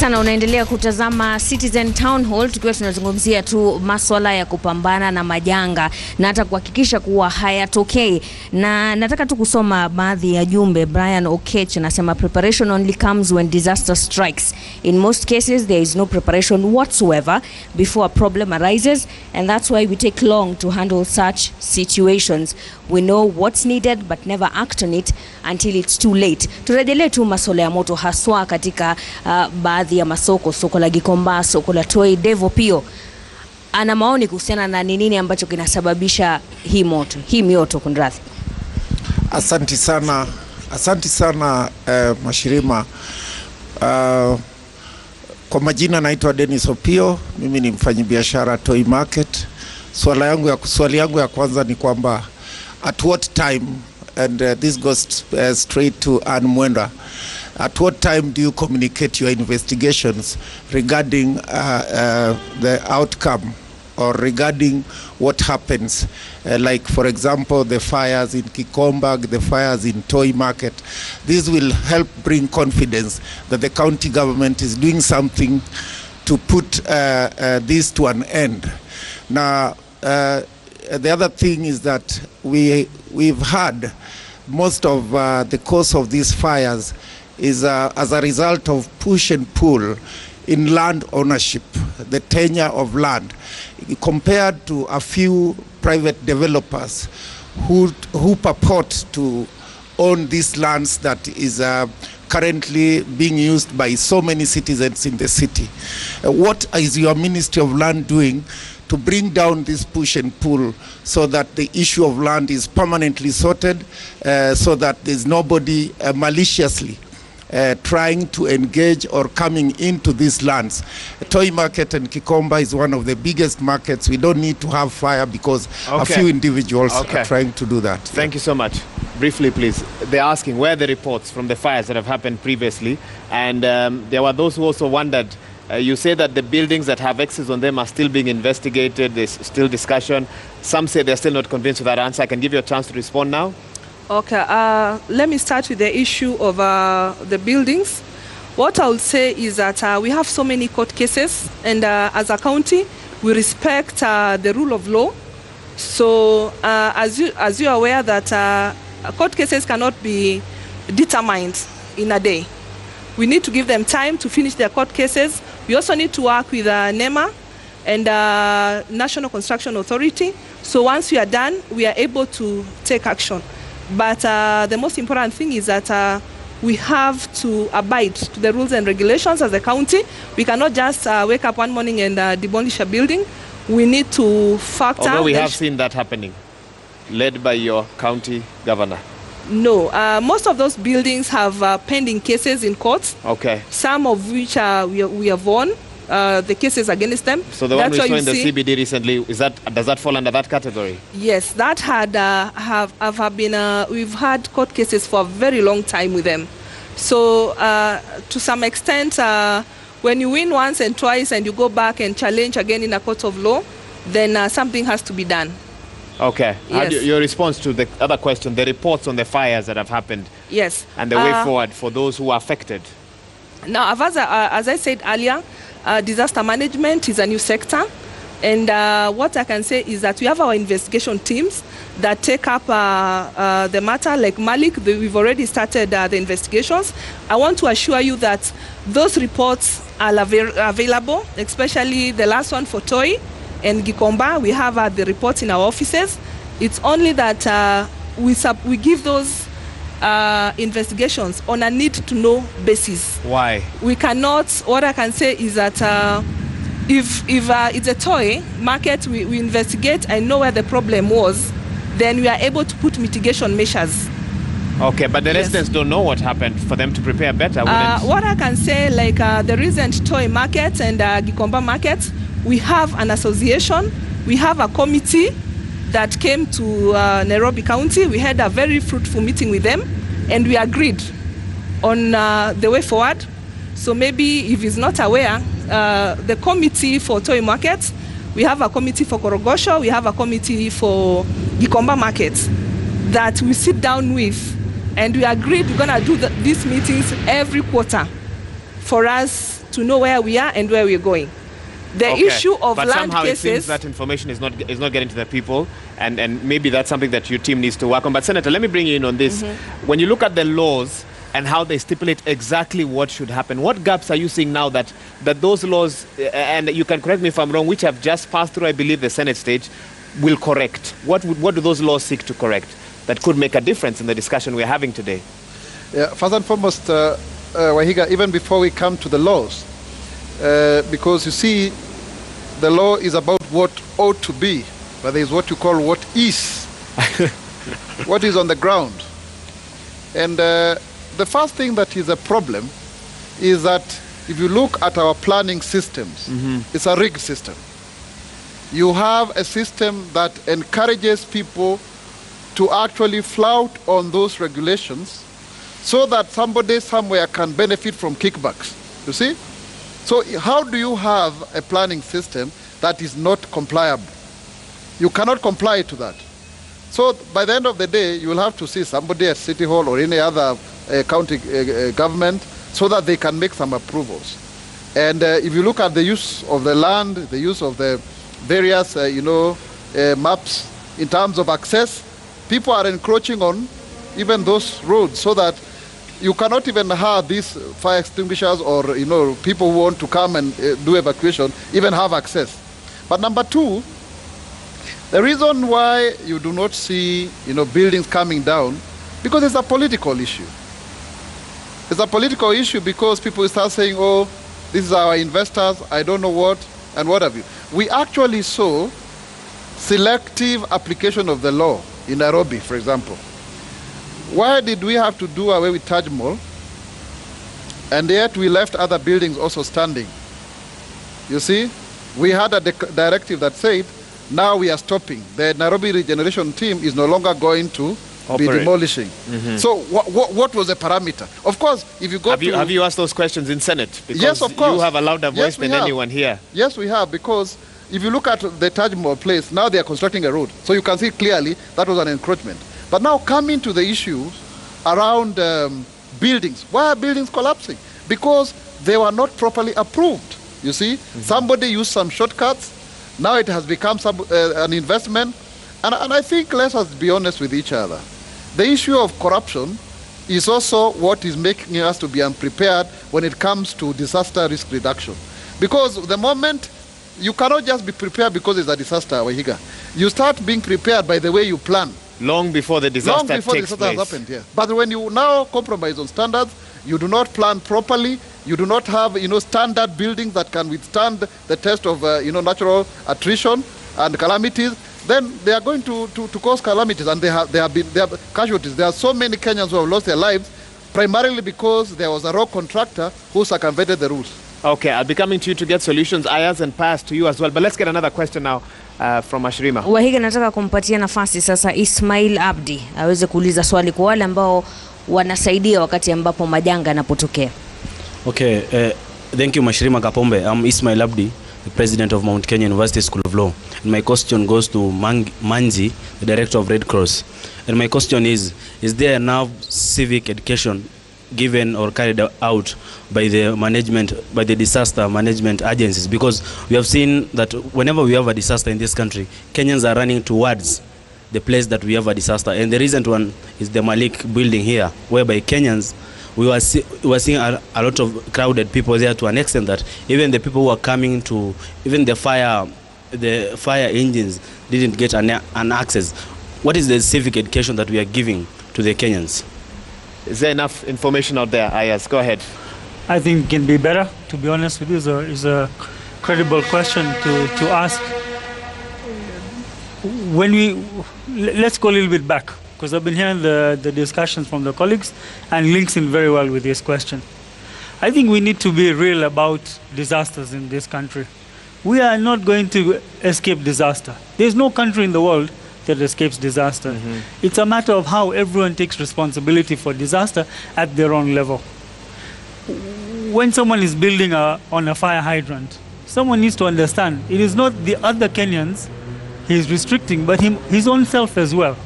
sana, unaendelea kutazama Citizen Town Hall, tukiwa tunazungumzia tu masuala ya kupambana na majanga na hata kuhakikisha kuwa hayatokei. Na nataka tu kusoma baadhi ya jumbe. Brian Okech anasema preparation only comes when disaster strikes. In most cases there is no preparation whatsoever before a problem arises, and that's why we take long to handle such situations. We know what's needed but never act on it until it's too late. Turejelee tu masuala ya moto haswa katika baadhi ya masoko, soko la Gikomba, soko la Toi. Devo Pio ana maoni kuhusiana na nini ambacho kinasababisha hii mioto kunradhi. Asante sana Mashirima. Kwa majina naitwa Dennis Opio, mimi ni mfanyabiashara Toi Market. Swali yangu ya kwanza ni kwamba at what time, and this goes straight to Ann Mwenda, at what time do you communicate your investigations regarding the outcome or regarding what happens, like for example the fires in Gikomba, the fires in Toi Market? This will help bring confidence that the county government is doing something to put this to an end. Now, the other thing is that we've had most of the cause of these fires is as a result of push and pull in land ownership, the tenure of land, compared to a few private developers who purport to own these lands that is currently being used by so many citizens in the city. What is your Ministry of Land doing to bring down this push and pull so that the issue of land is permanently sorted, so that there's nobody maliciously trying to engage or coming into these lands? Toi Market and Gikomba is one of the biggest markets. We don't need to have fire because a few individuals are trying to do that. Thank you so much. Briefly, please. They're asking where are the reports from the fires that have happened previously, and there were those who also wondered. You say that the buildings that have X's on them are still being investigated. There's still discussion. Some say they're still not convinced with that answer. I can give you a chance to respond now. Okay, let me start with the issue of the buildings. What I would say is that we have so many court cases, and as a county, we respect the rule of law. So as you are aware that court cases cannot be determined in a day. We need to give them time to finish their court cases. We also need to work with NEMA and National Construction Authority. So once we are done, we are able to take action. But the most important thing is that we have to abide to the rules and regulations as a county. We cannot just wake up one morning and demolish a building. We need to factor... Although we have seen that happening, led by your county governor. No, most of those buildings have pending cases in courts. Okay. Some of which we have won the cases against them. So the one we saw in the CBD recently, does that fall under that category? Yes, that have been. We've had court cases for a very long time with them. So to some extent, when you win once and twice and you go back and challenge again in a court of law, then something has to be done. Okay. Yes. Your response to the other question, the reports on the fires that have happened. Yes. And the way forward for those who are affected. Now, as I said earlier, disaster management is a new sector. And what I can say is that we have our investigation teams that take up the matter. Like Malik, we've already started the investigations. I want to assure you that those reports are available, especially the last one for Toi and Gikomba. We have the reports in our offices. It's only that we give those investigations on a need-to-know basis. Why? We cannot. What I can say is that if it's a Toi Market, we investigate and know where the problem was, then we are able to put mitigation measures. Okay, but the residents don't know what happened for them to prepare better, wouldn't? What I can say, like the recent Toi Market and Gikomba Market, we have an association, we have a committee that came to Nairobi County. We had a very fruitful meeting with them, and we agreed on the way forward. So maybe if he's not aware, the committee for Toi Market, we have a committee for Korogosho, we have a committee for Gikomba Market that we sit down with, and we agreed we're going to do these meetings every quarter for us to know where we are and where we're going. The issue of but land somehow cases... it seems that information is not getting to the people, and maybe that's something that your team needs to work on. But Senator, let me bring you in on this. When you look at the laws and how they stipulate exactly what should happen, what gaps are you seeing now that those laws, and you can correct me if I'm wrong, which have just passed through, I believe, the Senate stage, will correct? What do those laws seek to correct that could make a difference in the discussion we're having today? Yeah, first and foremost, Wahiga, even before we come to the laws, because you see, the law is about what ought to be, but there is what you call what is, what is on the ground. And the first thing that is a problem is that if you look at our planning systems, it's a rigged system. You have a system that encourages people to actually flout on those regulations so that somebody somewhere can benefit from kickbacks, you see? So how do you have a planning system that is not compliable? You cannot comply to that. So by the end of the day, you will have to see somebody at City Hall or any other county government so that they can make some approvals. And if you look at the use of the land, the use of the various, maps in terms of access, people are encroaching on even those roads so that you cannot even have these fire extinguishers or, people who want to come and do evacuation even have access. But number two, the reason why you do not see, buildings coming down, because it's a political issue. It's a political issue because people start saying, oh, this is our investors, I don't know what, and what have you. We actually saw selective application of the law in Nairobi, for example. Why did we have to do away with Taj Mahal, and yet we left other buildings also standing? You see, we had a directive that said, now we are stopping. The Nairobi Regeneration Team is no longer going to be demolishing. So what was the parameter? Of course, if you go have you asked those questions in Senate? Because yes, of course. You have a louder voice than anyone here. Yes, we have, because if you look at the Taj Mahal place, now they are constructing a road. So you can see clearly that was an encroachment. But now coming to the issues around buildings. Why are buildings collapsing? Because they were not properly approved. You see, somebody used some shortcuts. Now it has become an investment. And I think, let us be honest with each other. The issue of corruption is also what is making us to be unprepared when it comes to disaster risk reduction. Because the moment, you cannot just be prepared because it's a disaster, Wahiga. You start being prepared by the way you plan. Long before the disaster takes place. Has happened, yeah. But when you now compromise on standards, you do not plan properly, you do not have, standard buildings that can withstand the test of, natural attrition and calamities, then they are going to cause calamities, and they have casualties. There are so many Kenyans who have lost their lives, primarily because there was a rogue contractor who circumvented the rules. Okay, I'll be coming to you to get solutions, Ayaz, and pass to you as well. But let's get another question now from Ashrima. Wahiga, nataka kumpatia nafasi sasa Ismail Abdi aweze kuuliza swali kwa wale ambao wanasaidia wakati ambapo majanga yanapotokea. Okay, thank you Mashirima Kapombe. I'm Ismail Abdi, the president of Mount Kenya University School of Law. And my question goes to Manji, the director of Red Cross. And my question is there enough civic education given or carried out by the management, by the disaster management agencies? Because we have seen that whenever we have a disaster in this country, Kenyans are running towards the place that we have a disaster. And the recent one is the Malik building here, whereby Kenyans, we were seeing a lot of crowded people there, to an extent that even the people who are coming to, even the fire engines didn't get an access. What is the civic education that we are giving to the Kenyans? Is there enough information out there? Ayaz, go ahead. I think it can be better, to be honest with you. Is a credible question to ask. Let's go a little bit back, because I've been hearing the discussions from the colleagues, and links in very well with this question. I think we need to be real about disasters in this country. We are not going to escape disaster. There's no country in the world that escapes disaster. It's a matter of how everyone takes responsibility for disaster at their own level. When someone is building on a fire hydrant, someone needs to understand it is not the other Kenyans he's restricting, but his own self as well.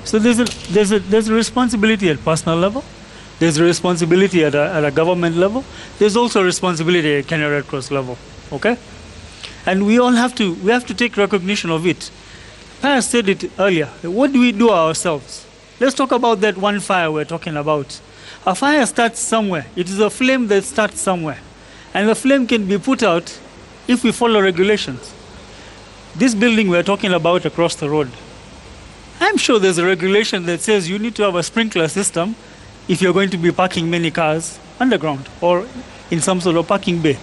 So there's a responsibility at personal level. There's a responsibility at a government level. There's also a responsibility at Kenya Red Cross level, okay? And we have to take recognition of it. Pius said it earlier. What do we do ourselves? Let's talk about that one fire we're talking about. A fire starts somewhere. It is a flame that starts somewhere. And the flame can be put out if we follow regulations. This building we're talking about across the road, I'm sure there's a regulation that says you need to have a sprinkler system if you're going to be parking many cars underground or in some sort of parking bay.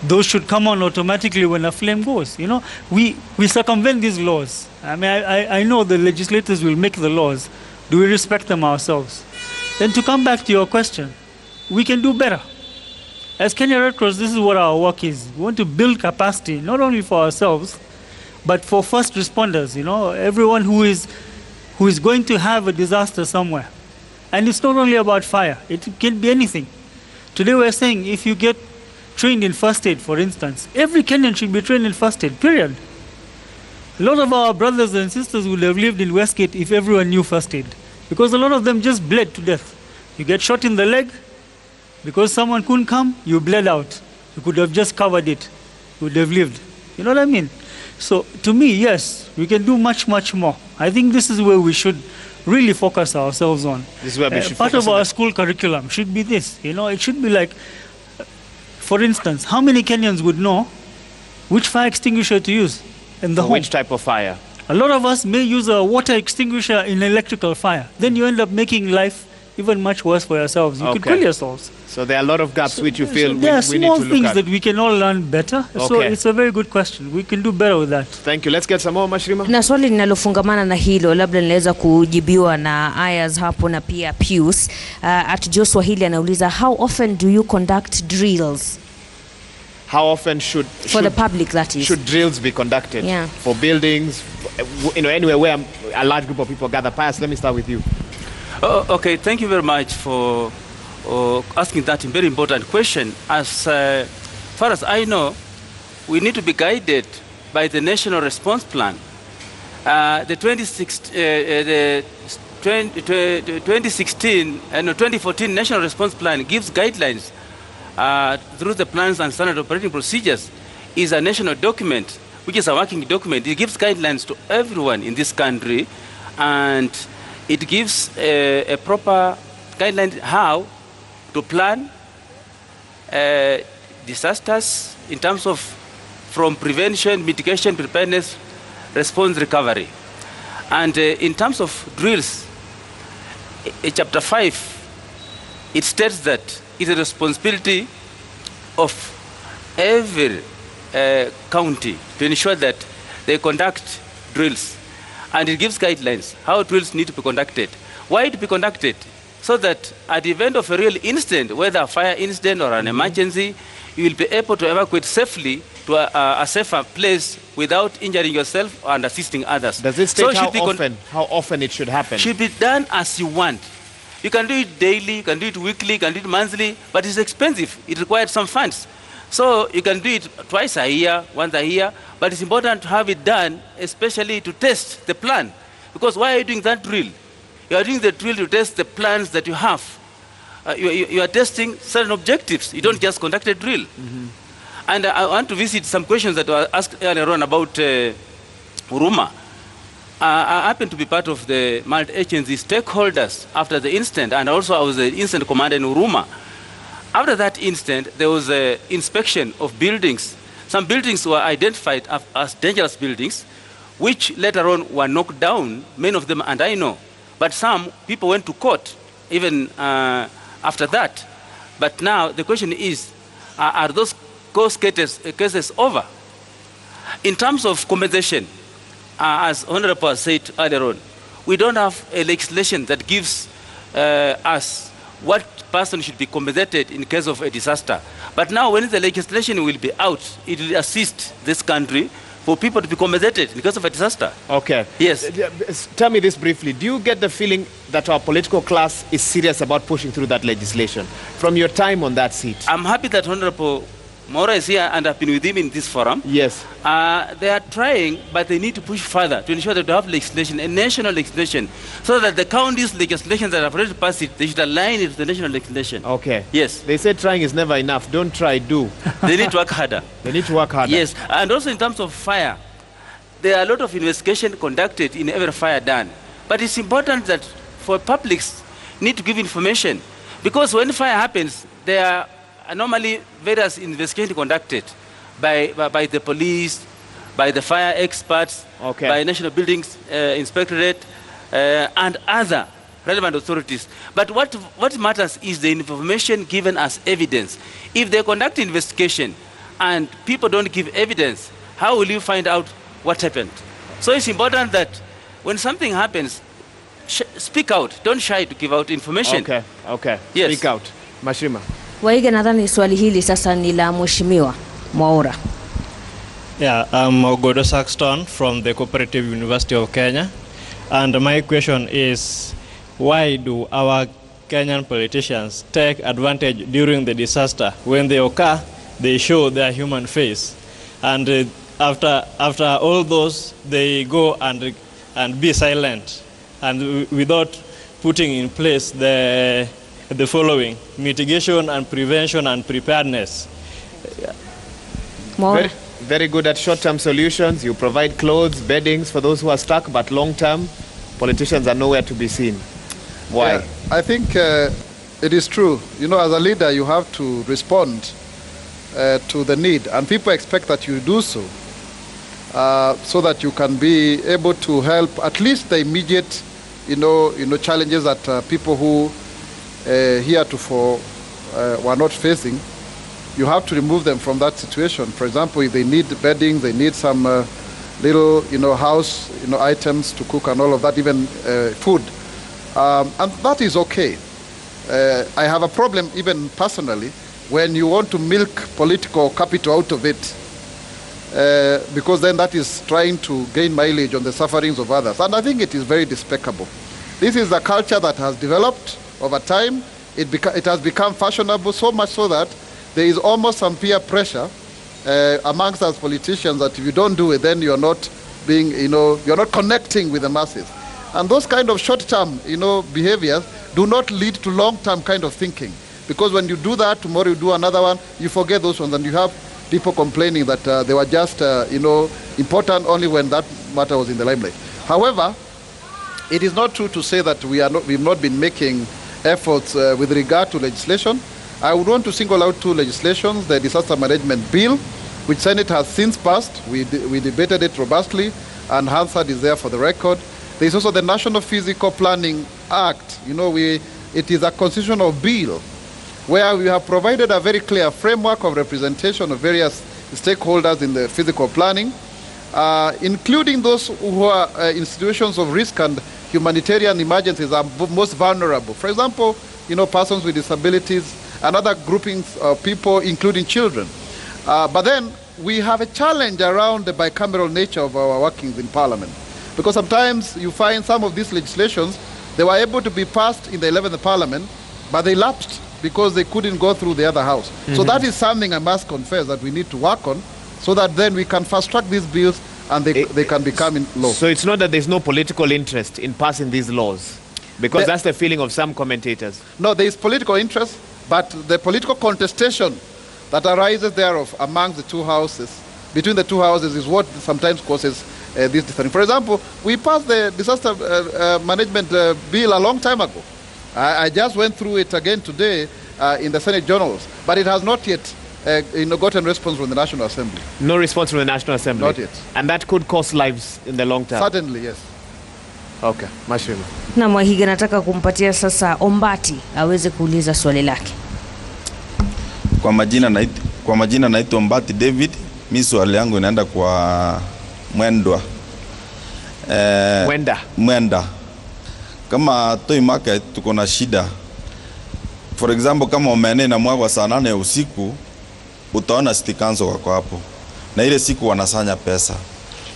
Those should come on automatically when a flame goes. You know, we circumvent these laws. I mean, I know the legislators will make the laws. Do we respect them ourselves? Then to come back to your question, we can do better. As Kenya Red Cross, this is what our work is. We want to build capacity, not only for ourselves, but for first responders, you know, everyone who is going to have a disaster somewhere. And it's not only about fire. It can be anything. Today we're saying if you get trained in first aid, for instance, every Kenyan should be trained in first aid, period. A lot of our brothers and sisters would have lived in Westgate if everyone knew first aid, because a lot of them just bled to death. You get shot in the leg, because someone couldn't come, you bled out. You could have just covered it. You would have lived. You know what I mean? So to me, yes, we can do much, much more. I think this is where we should really focus ourselves on. This is where we should part focus of on our that. school curriculum should be this. You know, it should be like, for instance, how many Kenyans would know which fire extinguisher to use in the home? Which type of fire? A lot of us may use a water extinguisher in electrical fire. Then you end up making life even much worse for yourselves. You could Okay. kill yourselves. So there are a lot of gaps which you feel there are we need small to look things at. that we can all learn better. So Okay. it's a very good question. We can do better with that. Thank you. Let's get some more, Mashrima. Na swali linalofungamana na hilo labda linaweza kujibiwa na Ayaz hapo na pia Pius. At Joshua hili anauliza, how often do you conduct drills How often should for the public, that is? should drills be conducted? Yeah. For buildings, you know, anywhere where a large group of people gather. Pius, let me start with you. Okay, thank you very much for asking that very important question. As far as I know, we need to be guided by the National Response Plan. The 2014 National Response Plan gives guidelines through the plans and standard operating procedures. Is a national document, which is a working document. It gives guidelines to everyone in this country, and it gives a proper guideline how to plan disasters in terms of from prevention, mitigation, preparedness, response, recovery. And in terms of drills, chapter 5, it states that it's a responsibility of every county to ensure that they conduct drills. And it gives guidelines how drills need to be conducted. Why to be conducted? So that at the event of a real incident, whether a fire incident or an emergency, you will be able to evacuate safely to a safer place without injuring yourself and assisting others. Does it So state how often it should happen? should be done as you want. You can do it daily, you can do it weekly, you can do it monthly, but it's expensive. It requires some funds. So you can do it twice a year, once a year, but it's important to have it done, especially to test the plan. Because why are you doing that drill? You are doing the drill to test the plans that you have. You are testing certain objectives. You don't just conduct a drill. And I want to visit some questions that were asked earlier on about Huruma. I happen to be part of the multi-agency stakeholders after the incident, and also I was the incident commander in Huruma. After that incident, there was an inspection of buildings. Some buildings were identified as dangerous buildings, which later on were knocked down, many of them, and I know. But some people went to court even after that. But now the question is, are those court cases over? In terms of compensation, as Honorable said earlier on, we don't have a legislation that gives us what person should be compensated in case of a disaster. But now when the legislation will be out, it will assist this country for people to be compensated because of a disaster. Okay. Yes. Tell me this briefly. Do you get the feeling that our political class is serious about pushing through that legislation from your time on that seat? I'm happy that Honorable Maura is here and I've been with him in this forum. Yes. They are trying, but they need to push further to ensure that they have legislation, a national legislation, so that the counties' legislation that have already passed it, they should align it with the national legislation. Okay. Yes. They say trying is never enough. Don't try, do. They need to work harder. They need to work harder. Yes. And also in terms of fire, there are a lot of investigation conducted in every fire done. But it's important that for publics need to give information, because when fire happens, there are normally various investigations conducted by the police, by the fire experts, okay, by National Buildings Inspectorate, and other relevant authorities. But what matters is the information given as evidence. If they conduct investigation and people don't give evidence, how will you find out what happened? So it's important that when something happens, speak out. Don't shy to give out information. Okay, okay. Yes. Speak out. Mashirima. Waihiga, nadhani swali hili sasa ni la Mheshimiwa Mwaura. Yeah, I'm Ogodo Saxton from the Cooperative University of Kenya. And my question is, why do our Kenyan politicians take advantage during the disaster? When they occur, they show their human face. And after all those, they go and be silent, and without putting in place the following: mitigation and prevention and preparedness. More. Very good at short-term solutions. You provide clothes, beddings for those who are stuck, but long-term, politicians are nowhere to be seen. Why? Yeah, I think it is true. You know, as a leader, you have to respond to the need, and people expect that you do so, so that you can be able to help at least the immediate, challenges that people who heretofore were not facing. You have to remove them from that situation. For example, if they need bedding, they need some little, house, items to cook and all of that, even food, and that is okay. I have a problem, even personally, when you want to milk political capital out of it, because then that is trying to gain mileage on the sufferings of others. And I think it is very despicable. This is a culture that has developed over time. It has become fashionable, so much so that there is almost some peer pressure amongst us politicians that if you don't do it, then you're not being, you're not connecting with the masses. And those kind of short-term, behaviors do not lead to long-term kind of thinking. Because when you do that, tomorrow you do another one, you forget those ones, and you have people complaining that they were just, important only when that matter was in the limelight. However, it is not true to say that we've not been making efforts with regard to legislation. I would want to single out two legislations: the Disaster Management Bill, which Senate has since passed. We debated it robustly, and Hansard is there for the record. There is also the National Physical Planning Act. It is a constitutional bill where we have provided a very clear framework of representation of various stakeholders in the physical planning, including those who are in situations of risk and humanitarian emergencies are most vulnerable. For example, persons with disabilities and other groupings of people, including children. But then we have a challenge around the bicameral nature of our workings in Parliament. Because sometimes you find some of these legislations, they were able to be passed in the 11th Parliament, but they lapsed because they couldn't go through the other house. Mm-hmm. So that is something I must confess that we need to work on, so that then we can fast-track these bills and they can become in law. So it's not that there's no political interest in passing these laws? Because that's the feeling of some commentators. No, there is political interest, but the political contestation that arises thereof among the two houses, between the two houses, is what sometimes causes this difference. For example, we passed the Disaster Management Bill a long time ago. I just went through it again today in the Senate journals, but it has not yet gotten response from the National Assembly. No response from the National Assembly? Not yet. And that could cost lives in the long term? Certainly, yes. Okay, Mashirima. Na Mwahiga, nataka kumpatia sasa Ombati aweze kuuliza swali lake. Kwa majina naitwa Ombati David. Mimi swali yangu inaenda kwa Mwendwa. Mwenda. Kama Toi Market tuko na shida. For example, kama umene na mwagwa saa 8 ya usiku, utaona city council wako hapo. Na ile siku wanasanya pesa.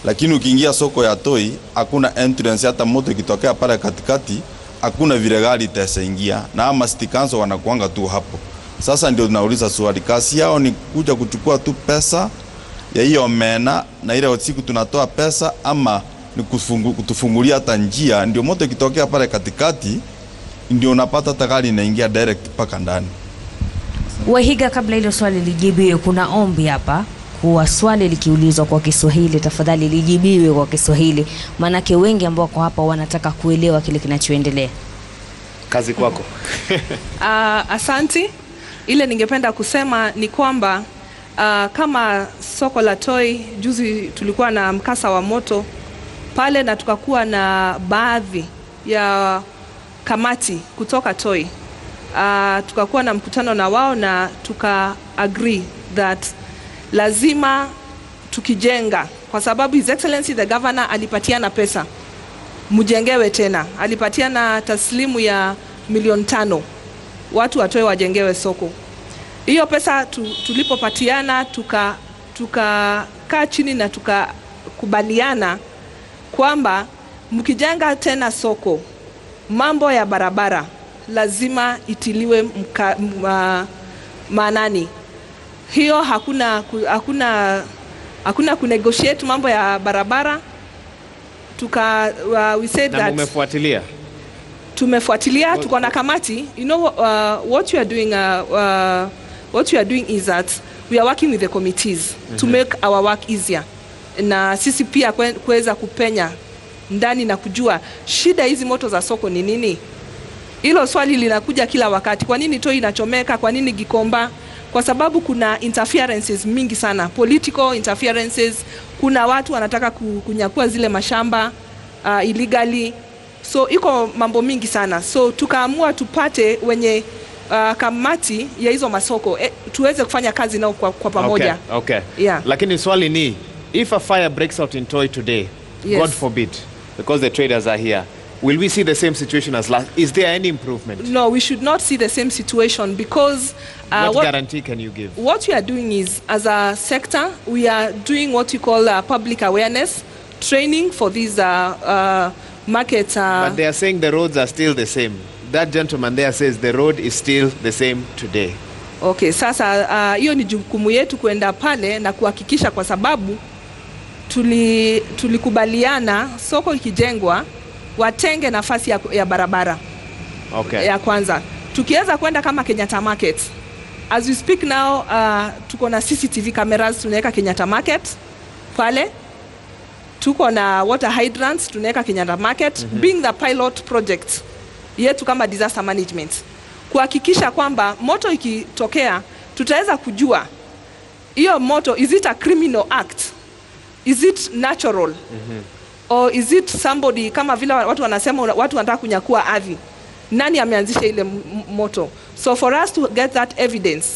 Lakini ukiingia soko ya Toi, hakuna entrance, hata moto ikitokea pale katikati, hakuna vile gari itaingia. Na ama city council wanakuanga tu hapo. Sasa ndio tunauliza swali, kazi yao ni kuja kuchukua tu pesa ya hiyo omena na ile siku tunatoa pesa, ama ni kutufungulia hata njia, ndio moto ikitokea pale katikati ndio unapata hata gari inaingia direct paka ndani. Wahiga, kabla hilo swali lijibiwe, kuna ombi hapa kuwa swali likiulizwa kwa Kiswahili tafadhali lijibiwe kwa Kiswahili, manake wengi ambao kwa hapa wanataka kuelewa kile kinachoendelea. Kazi kwako. Asanti. Ile ningependa kusema ni kwamba kama soko la Toi, juzi tulikuwa na mkasa wa moto pale na tukakuwa na baadhi ya kamati kutoka Toi. Tukakuwa na mkutano na wao na tuka agree that lazima tukijenga, kwa sababu His Excellency the Governor alipatiana pesa mujengewe tena, alipatiana taslimu ya milioni 5 watu watoe wajengewe soko. Hiyo pesa tulipopatiana tukakaa chini na tukakubaliana kwamba mkijenga tena soko, mambo ya barabara lazima itiliwe maanani. Hiyo hakuna kunegotiate mambo ya barabara. We said that umefuatilia. Tumefuatilia, tuko na kamati. You know what you are doing what you are doing is that we are working with the committees to make our work easier. Na sisi pia kuweza kupenya ndani na kujua shida hizi moto za soko ni nini. Hilo swali linakuja kila wakati. Kwa nini Toi inachomeka? Kwa nini Gikomba? Kwa sababu kuna interferences mingi sana, political interferences. Kuna watu wanataka kunyakua zile mashamba illegally. So iko mambo mingi sana. So tukaamua tupate wenye kamati ya hizo masoko tuweze kufanya kazi nao kwa pamoja. Okay. Yeah. Lakini swali ni, if a fire breaks out in Toi today, yes, God forbid, because the traders are here, will we see the same situation as last? Is there any improvement? No, we should not see the same situation because what guarantee can you give? What we are doing is, as a sector, we are doing what you call public awareness training for these markets. But they are saying the roads are still the same. That gentleman there says the road is still the same today. Okay, sasa hiyo ni jukumu yetu kwenda pale na kuhakikisha, kwa sababu tulikubaliana soko ikijengwa watenge nafasi ya barabara. Okay. Ya kwanza. Tukiweza kwenda kama Kenyatta Market. As we speak now, tuko na CCTV cameras tunaweka Kenyatta Market pale. Tuko na water hydrants tunaweka Kenyatta Market, being the pilot project yetu kama disaster management. Kuhakikisha kwamba moto ikitokea tutaweza kujua hiyo moto, is it a criminal act? Is it natural? Or is it somebody, kama vile watu wanasema watu wanataka kunyakua ardhi, nani ameanzisha ile moto? So for us to get that evidence,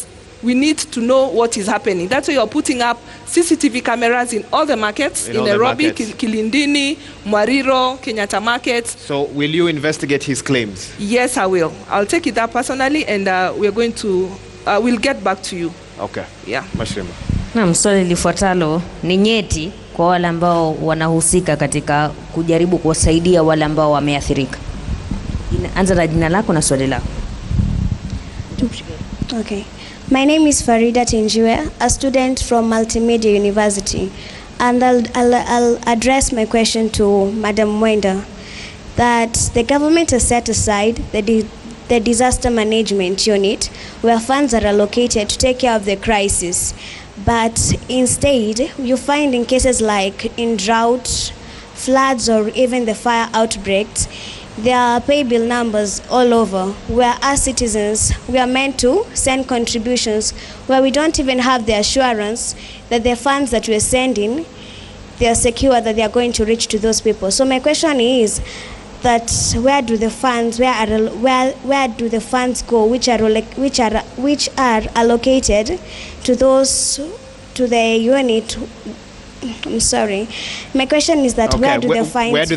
we need to know what is happening. That's why you are putting up CCTV cameras in all the markets, in Nairobi, Kilindini, Mwariro, Kenyatta Market. So will you investigate his claims? Yes, I will. I'll take it up personally, and we're going to, we'll get back to you. Okay. Yeah. Mashirima. Na swali lifuatalo ni nyeti kwa wale ambao wanahusika katika kujaribu kuwasaidia wale ambao wameathirika. Anza na jina lako na swali lako. Okay. My name is Farida Tinjiwe, a student from Multimedia University, and I'll address my question to Madam Mwenda, that the government has set aside the disaster management unit where funds are allocated to take care of the crisis. But instead, you find in cases like in drought, floods, or even the fire outbreaks, there are pay bill numbers all over, where as citizens, we are meant to send contributions, where we don't even have the assurance that the funds that we're sending, they are secure, that they are going to reach to those people. So my question is that where do the funds go, which are allocated to those, to the unit? I'm sorry. My question is that where do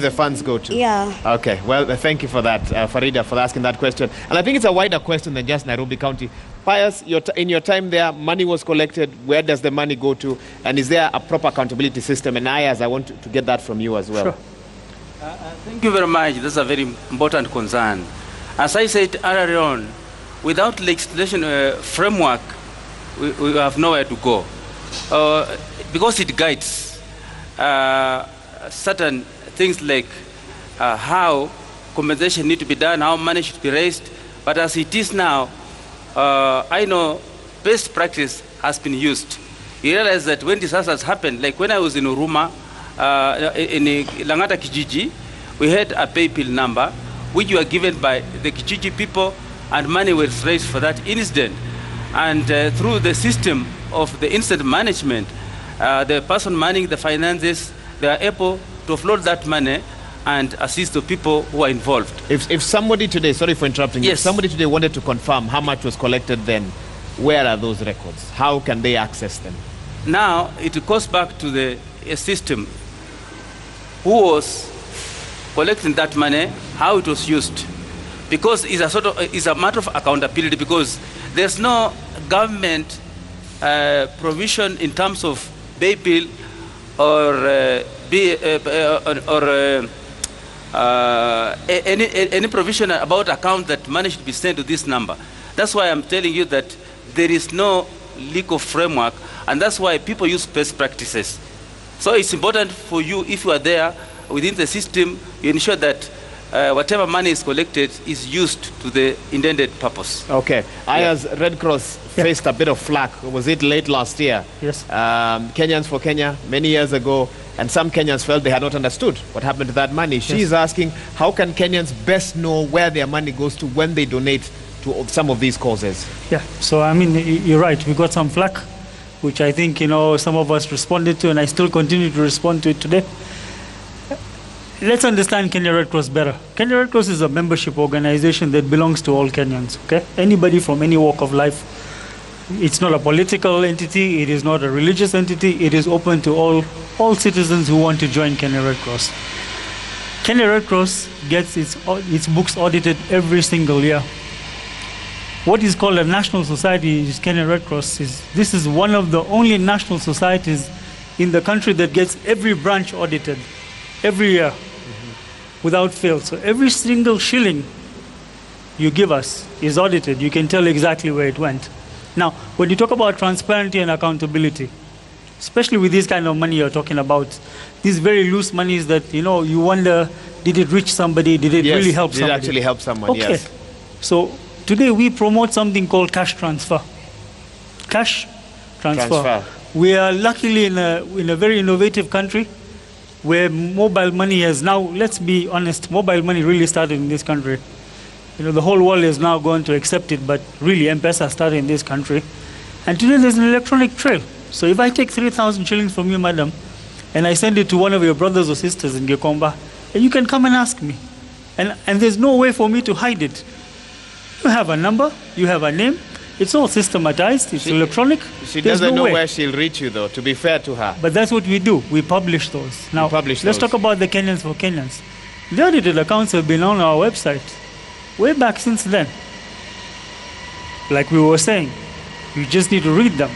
the funds go to? Yeah. Okay. Well, thank you for that, Farida, for asking that question. And I think it's a wider question than just Nairobi County. Pius, in your time there, money was collected. Where does the money go to? And is there a proper accountability system? And I want to get that from you as well. Sure. Thank you very much. That's a very important concern. As I said earlier on, without legislation framework, we have nowhere to go. Because it guides certain things like how compensation need to be done, how money should be raised. But as it is now, I know best practice has been used. You realize that when disasters happen, like when I was in Uruma, in Langata Kijiji, we had a PayPal number, which were given by the Kijiji people, and money was raised for that incident. And through the system of the incident management, the person managing the finances, they are able to offload that money and assist the people who are involved. If somebody today, sorry for interrupting, yes. If somebody today wanted to confirm how much was collected then, where are those records? How can they access them? Now, it goes back to the system. Who was collecting that money, how it was used. Because it's a matter of accountability, because there's no government provision in terms of pay bill or any provision about account that money should be sent to this number. That's why I'm telling you that there is no legal framework, and that's why people use best practices. So it's important for you, if you are there within the system, you ensure that whatever money is collected is used to the intended purpose. Okay. Aya's Red Cross faced a bit of flack. Was it late last year? Yes. Kenyans for Kenya, many years ago, and some Kenyans felt they had not understood what happened to that money. She's asking, how can Kenyans best know where their money goes to when they donate to some of these causes? Yeah, so I mean, you're right. We got some flack, which I think, some of us responded to, and I still continue to respond to it today. Let's understand Kenya Red Cross better. Kenya Red Cross is a membership organization that belongs to all Kenyans, okay? Anybody from any walk of life. It's not a political entity, it is not a religious entity, it is open to all citizens who want to join Kenya Red Cross. Kenya Red Cross gets its books audited every single year. What is called a national society is Kenya Red Cross. This is one of the only national societies in the country that gets every branch audited every year without fail. So every single shilling you give us is audited. You can tell exactly where it went. Now, when you talk about transparency and accountability, especially with this kind of money you're talking about, these very loose monies that, you wonder, did it reach somebody? Did it really help somebody? Did it actually help someone? Okay. Yes. So today we promote something called cash transfer. Cash transfer. We are luckily in a very innovative country where mobile money has now, let's be honest, mobile money really started in this country. The whole world is now going to accept it, but really M-Pesa started in this country. And today there's an electronic trail. So if I take 3,000 shillings from you, madam, and I send it to one of your brothers or sisters in Gekomba, and you can come and ask me. And there's no way for me to hide it. You have a number, you have a name, it's all systematized, it's electronic. She doesn't know where she'll reach you, though, to be fair to her. But that's what we do. We publish those. Now, let's talk about the Kenyans for Kenyans. The audited accounts have been on our website way back since then. Like we were saying, you just need to read them.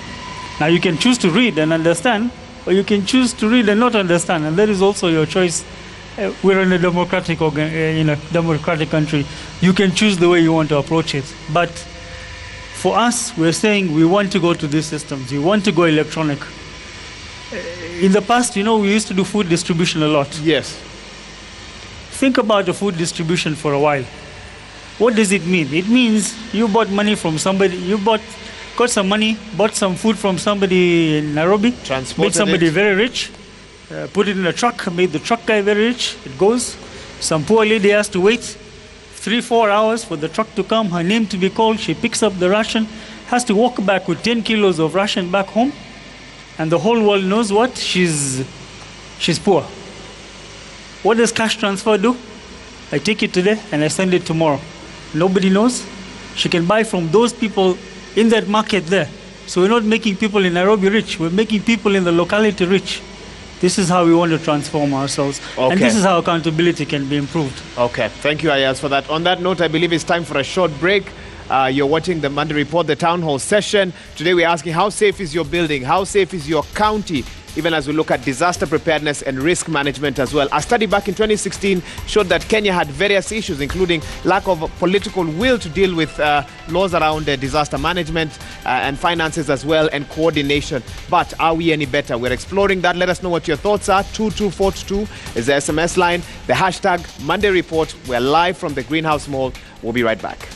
Now, you can choose to read and understand, or you can choose to read and not understand, and that is also your choice. We're in a democratic country. You can choose the way you want to approach it. But for us, we're saying we want to go to these systems. We want to go electronic. In the past, we used to do food distribution a lot. Yes. Think about the food distribution for a while. What does it mean? It means you bought money from somebody, got some money, bought some food from somebody in Nairobi, made somebody very rich, put it in a truck, made the truck guy very rich, it goes. Some poor lady has to wait 3-4 hours for the truck to come, her name to be called, she picks up the ration, has to walk back with 10 kilos of ration back home, and the whole world knows what? She's poor. What does cash transfer do? I take it today and I send it tomorrow. Nobody knows. She can buy from those people in that market there. So we're not making people in Nairobi rich, we're making people in the locality rich. This is how we want to transform ourselves. Okay. And this is how accountability can be improved. Okay, thank you, Ayaz, for that. On that note, I believe it's time for a short break. You're watching the Monday Report, the Town Hall session. Today we're asking, how safe is your building? How safe is your county? even as we look at disaster preparedness and risk management as well. A study back in 2016 showed that Kenya had various issues, including lack of political will to deal with laws around disaster management and finances as well, and coordination. But are we any better? We're exploring that. Let us know what your thoughts are. 22422 is the SMS line. The hashtag Monday Report. We're live from the Greenhouse Mall. We'll be right back.